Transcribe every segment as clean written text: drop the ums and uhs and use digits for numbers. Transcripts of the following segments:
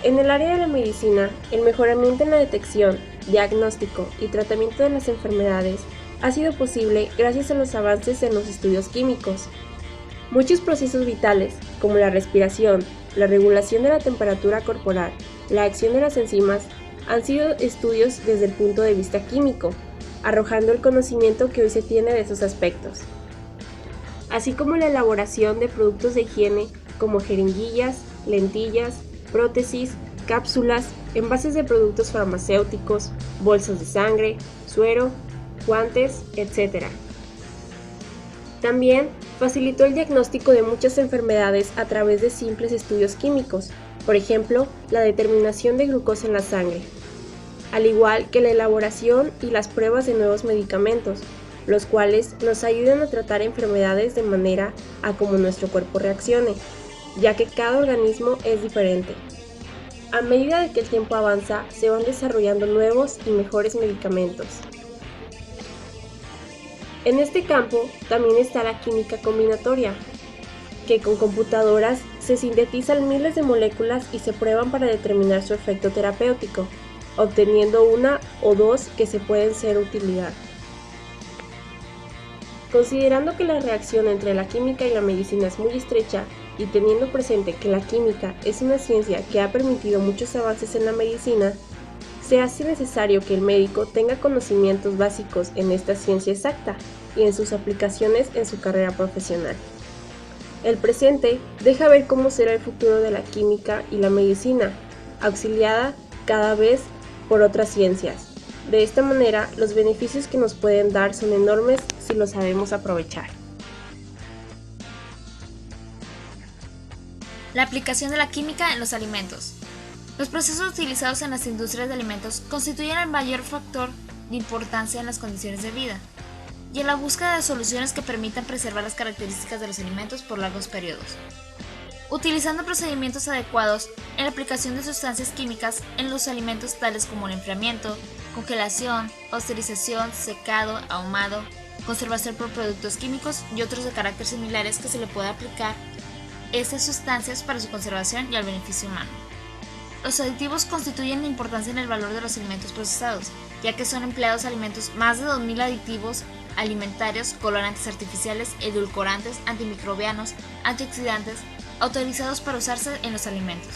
En el área de la medicina, el mejoramiento en la detección, diagnóstico y tratamiento de las enfermedades ha sido posible gracias a los avances en los estudios químicos. Muchos procesos vitales, como la respiración, la regulación de la temperatura corporal, la acción de las enzimas, han sido estudios desde el punto de vista químico, arrojando el conocimiento que hoy se tiene de esos aspectos, así como la elaboración de productos de higiene como jeringuillas, lentillas, prótesis, cápsulas, envases de productos farmacéuticos, bolsas de sangre, suero, guantes, etc. También facilitó el diagnóstico de muchas enfermedades a través de simples estudios químicos, por ejemplo, la determinación de glucosa en la sangre, al igual que la elaboración y las pruebas de nuevos medicamentos, los cuales nos ayudan a tratar enfermedades de manera a cómo nuestro cuerpo reaccione, ya que cada organismo es diferente. A medida de que el tiempo avanza, se van desarrollando nuevos y mejores medicamentos. En este campo también está la química combinatoria, que con computadoras se sintetizan miles de moléculas y se prueban para determinar su efecto terapéutico, obteniendo una o dos que se pueden ser utilidad. Considerando que la reacción entre la química y la medicina es muy estrecha y teniendo presente que la química es una ciencia que ha permitido muchos avances en la medicina, se hace necesario que el médico tenga conocimientos básicos en esta ciencia exacta y en sus aplicaciones en su carrera profesional. El presente deja ver cómo será el futuro de la química y la medicina, auxiliada cada vez por otras ciencias. De esta manera, los beneficios que nos pueden dar son enormes si lo sabemos aprovechar. La aplicación de la química en los alimentos. Los procesos utilizados en las industrias de alimentos constituyen el mayor factor de importancia en las condiciones de vida y en la búsqueda de soluciones que permitan preservar las características de los alimentos por largos periodos. Utilizando procedimientos adecuados en la aplicación de sustancias químicas en los alimentos tales como el enfriamiento, congelación, pasteurización, secado, ahumado, conservación por productos químicos y otros de carácter similares que se le puede aplicar estas sustancias para su conservación y al beneficio humano. Los aditivos constituyen la importancia en el valor de los alimentos procesados, ya que son empleados alimentos más de 2000 aditivos alimentarios, colorantes artificiales, edulcorantes, antimicrobianos, antioxidantes, autorizados para usarse en los alimentos.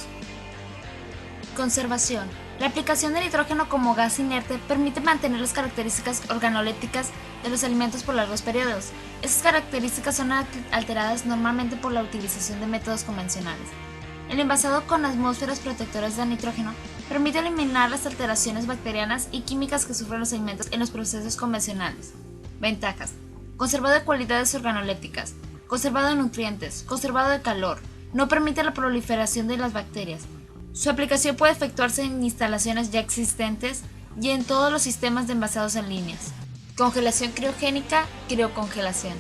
Conservación. La aplicación de nitrógeno como gas inerte permite mantener las características organolépticas de los alimentos por largos periodos. Esas características son alteradas normalmente por la utilización de métodos convencionales. El envasado con atmósferas protectoras de nitrógeno permite eliminar las alteraciones bacterianas y químicas que sufren los alimentos en los procesos convencionales. Ventajas: conservado de cualidades organolépticas, conservado de nutrientes, conservado de calor, no permite la proliferación de las bacterias. Su aplicación puede efectuarse en instalaciones ya existentes y en todos los sistemas de envasados en líneas. Congelación criogénica, criocongelación.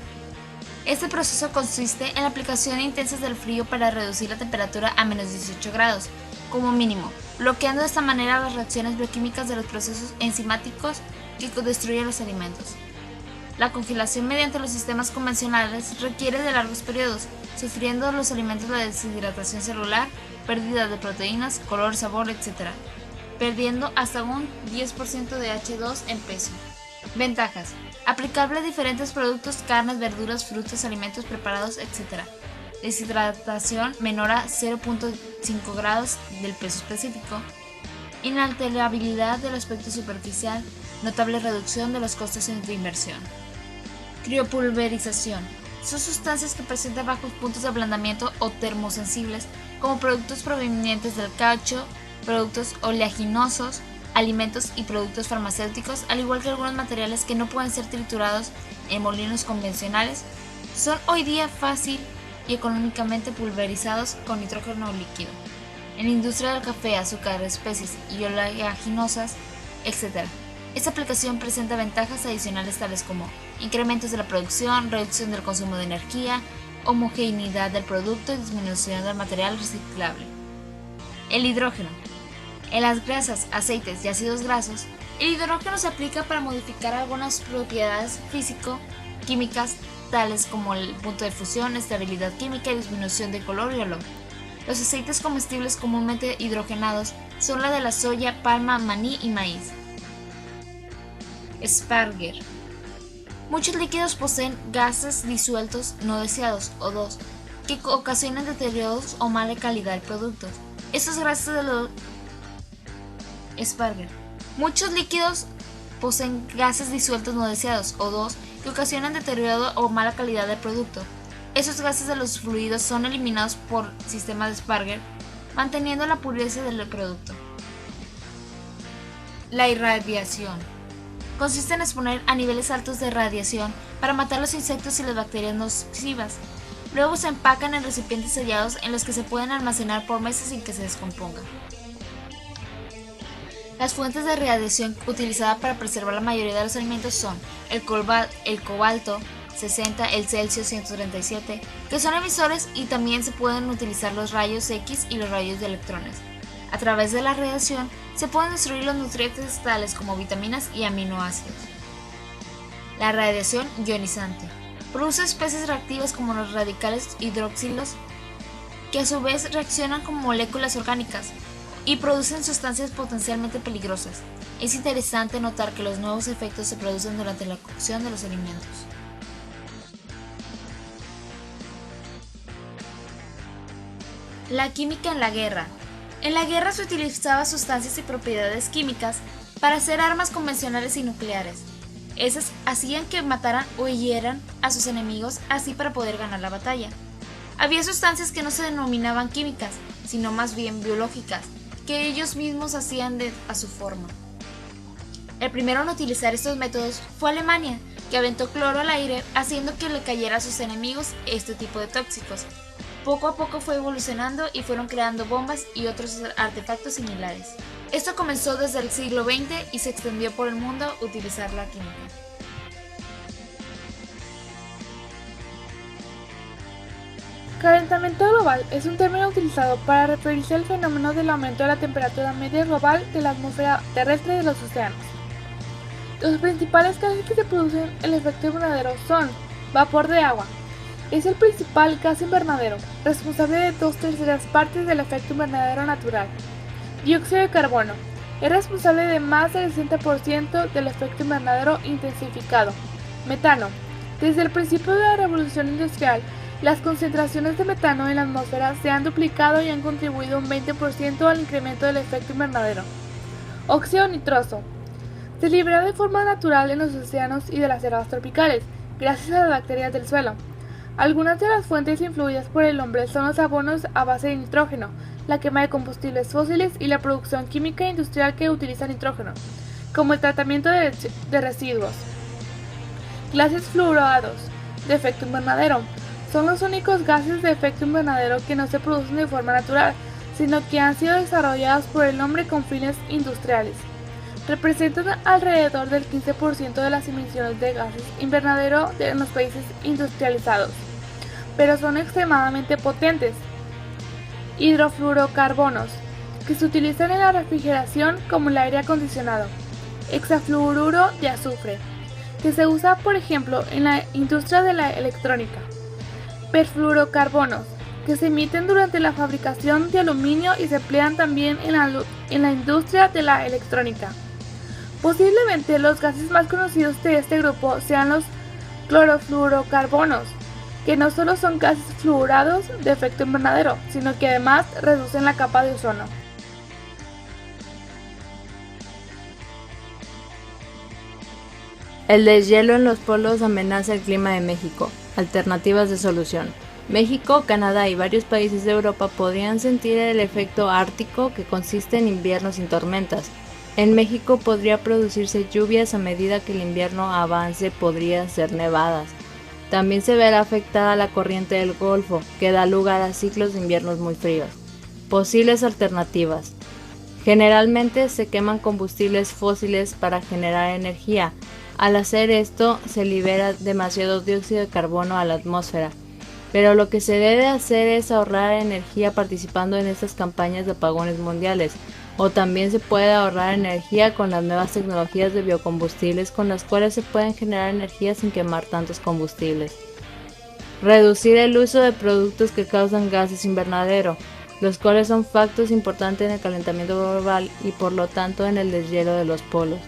Este proceso consiste en la aplicación intensa del frío para reducir la temperatura a menos 18 grados, como mínimo, bloqueando de esta manera las reacciones bioquímicas de los procesos enzimáticos que destruyen los alimentos. La congelación mediante los sistemas convencionales requiere de largos periodos, sufriendo los alimentos la deshidratación celular, pérdida de proteínas, color, sabor, etc., perdiendo hasta un 10% de H2 en peso. Ventajas: aplicable a diferentes productos, carnes, verduras, frutas, alimentos preparados, etc. Deshidratación menor a 0.5 grados del peso específico. Inalterabilidad del aspecto superficial, notable reducción de los costos de inversión. Criopulverización. Son sustancias que presentan bajos puntos de ablandamiento o termosensibles, como productos provenientes del caucho, productos oleaginosos, alimentos y productos farmacéuticos, al igual que algunos materiales que no pueden ser triturados en molinos convencionales, son hoy día fácil y económicamente pulverizados con nitrógeno líquido. En la industria del café, azúcar, especies y oleaginosas, etc. Esta aplicación presenta ventajas adicionales tales como incrementos de la producción, reducción del consumo de energía, homogeneidad del producto y disminución del material reciclable. El hidrógeno. En las grasas, aceites y ácidos grasos, el hidrógeno se aplica para modificar algunas propiedades físico-químicas tales como el punto de fusión, estabilidad química y disminución de color y olor. Los aceites comestibles comúnmente hidrogenados son la de la soya, palma, maní y maíz. Sparger. Muchos líquidos poseen gases disueltos no deseados, O2, que ocasionan deterioros o mala calidad del producto. Estos gases de los Sparger. Muchos líquidos poseen gases disueltos no deseados, O2, que ocasionan deterioro o mala calidad del producto. Esos gases de los fluidos son eliminados por sistema de Sparger, manteniendo la pureza del producto. La irradiación consiste en exponer a niveles altos de radiación para matar los insectos y las bacterias nocivas. Luego se empacan en recipientes sellados en los que se pueden almacenar por meses sin que se descompongan. Las fuentes de radiación utilizadas para preservar la mayoría de los alimentos son el cobalto 60, el Celsius 137, que son emisores, y también se pueden utilizar los rayos X y los rayos de electrones. A través de la radiación se pueden destruir los nutrientes tales como vitaminas y aminoácidos. La radiación ionizante produce especies reactivas como los radicales hidroxilos, que a su vez reaccionan con moléculas orgánicas y producen sustancias potencialmente peligrosas. Es interesante notar que los nuevos efectos se producen durante la cocción de los alimentos. La química en la guerra. En la guerra se utilizaban sustancias y propiedades químicas para hacer armas convencionales y nucleares. Esas hacían que mataran o hirieran a sus enemigos, así para poder ganar la batalla. Había sustancias que no se denominaban químicas, sino más bien biológicas, que ellos mismos hacían a su forma. El primero en utilizar estos métodos fue Alemania, que aventó cloro al aire, haciendo que le cayera a sus enemigos este tipo de tóxicos. Poco a poco fue evolucionando y fueron creando bombas y otros artefactos similares. Esto comenzó desde el siglo XX y se extendió por el mundo utilizar la química. Calentamiento global es un término utilizado para referirse al fenómeno del aumento de la temperatura media global de la atmósfera terrestre y de los océanos. Los principales gases que se producen el efecto invernadero son vapor de agua. Es el principal gas invernadero, responsable de 2/3 partes del efecto invernadero natural. Dióxido de carbono. Es responsable de más del 60% del efecto invernadero intensificado. Metano. Desde el principio de la revolución industrial, las concentraciones de metano en la atmósfera se han duplicado y han contribuido un 20% al incremento del efecto invernadero. Óxido nitroso. Se libera de forma natural en los océanos y de las selvas tropicales, gracias a las bacterias del suelo. Algunas de las fuentes influidas por el hombre son los abonos a base de nitrógeno, la quema de combustibles fósiles y la producción química industrial que utiliza nitrógeno, como el tratamiento de residuos. Gases fluorados de efecto invernadero. Son los únicos gases de efecto invernadero que no se producen de forma natural, sino que han sido desarrollados por el hombre con fines industriales. Representan alrededor del 15% de las emisiones de gases invernadero en los países industrializados, pero son extremadamente potentes. Hidrofluorocarbonos, que se utilizan en la refrigeración como el aire acondicionado. Hexafluoruro de azufre, que se usa por ejemplo en la industria de la electrónica. Perfluorocarbonos, que se emiten durante la fabricación de aluminio y se emplean también en la industria de la electrónica. Posiblemente los gases más conocidos de este grupo sean los clorofluorocarbonos, que no solo son gases fluorados de efecto invernadero, sino que además reducen la capa de ozono. El deshielo en los polos amenaza el clima de México. Alternativas de solución. México, Canadá y varios países de Europa podrían sentir el efecto ártico, que consiste en inviernos sin tormentas. En México podría producirse lluvias a medida que el invierno avance, podría ser nevadas. También se verá afectada la corriente del Golfo, que da lugar a ciclos de inviernos muy fríos. Posibles alternativas. Generalmente se queman combustibles fósiles para generar energía. Al hacer esto, se libera demasiado dióxido de carbono a la atmósfera. Pero lo que se debe hacer es ahorrar energía participando en estas campañas de apagones mundiales. O también se puede ahorrar energía con las nuevas tecnologías de biocombustibles, con las cuales se pueden generar energía sin quemar tantos combustibles. Reducir el uso de productos que causan gases invernadero. los cuales son factores importantes en el calentamiento global y por lo tanto en el deshielo de los polos.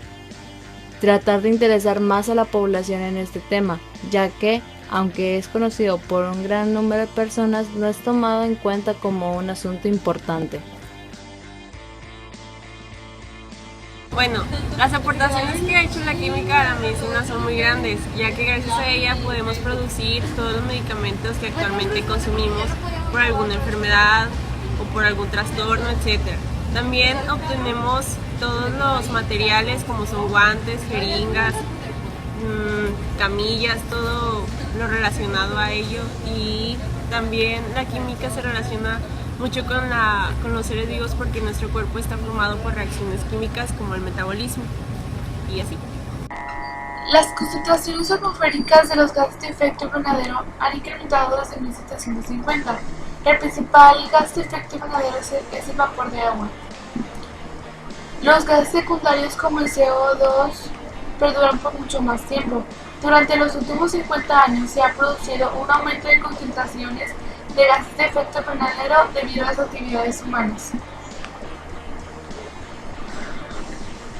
Tratar de interesar más a la población en este tema, ya que, aunque es conocido por un gran número de personas, no es tomado en cuenta como un asunto importante. Bueno, las aportaciones que ha hecho la química a la medicina son muy grandes, ya que gracias a ella podemos producir todos los medicamentos que actualmente consumimos por alguna enfermedad o por algún trastorno, etc. También obtenemos todos los materiales como son guantes, jeringas, camillas, todo lo relacionado a ello, y también la química se relaciona mucho con los seres vivos porque nuestro cuerpo está formado por reacciones químicas como el metabolismo y así. Las concentraciones atmosféricas de los gases de efecto invernadero han incrementado desde 1750. El principal gas de efecto invernadero es el vapor de agua. Los gases secundarios como el CO2 perduran por mucho más tiempo. Durante los últimos 50 años se ha producido un aumento de concentraciones de gases de efecto invernadero debido a las actividades humanas.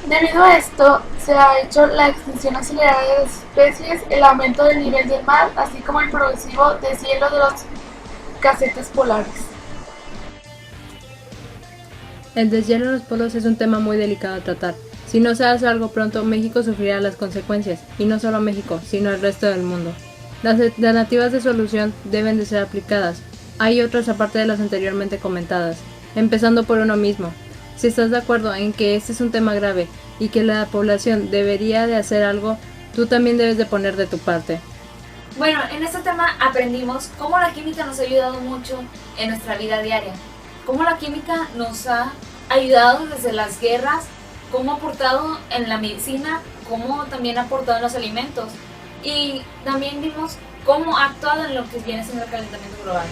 Debido a esto, se ha hecho la extinción acelerada de las especies, el aumento del nivel del mar, así como el progresivo deshielo de los casetes polares. El deshielo en los polos es un tema muy delicado a tratar. Si no se hace algo pronto, México sufrirá las consecuencias, y no solo México, sino el resto del mundo. Las alternativas de solución deben de ser aplicadas. Hay otras aparte de las anteriormente comentadas, empezando por uno mismo. Si estás de acuerdo en que este es un tema grave y que la población debería de hacer algo, tú también debes de poner de tu parte. Bueno, en este tema aprendimos cómo la química nos ha ayudado mucho en nuestra vida diaria, cómo la química nos ha ayudado desde las guerras, cómo ha aportado en la medicina, cómo también ha aportado en los alimentos, y también vimos cómo ha actuado en lo que viene siendo el calentamiento global.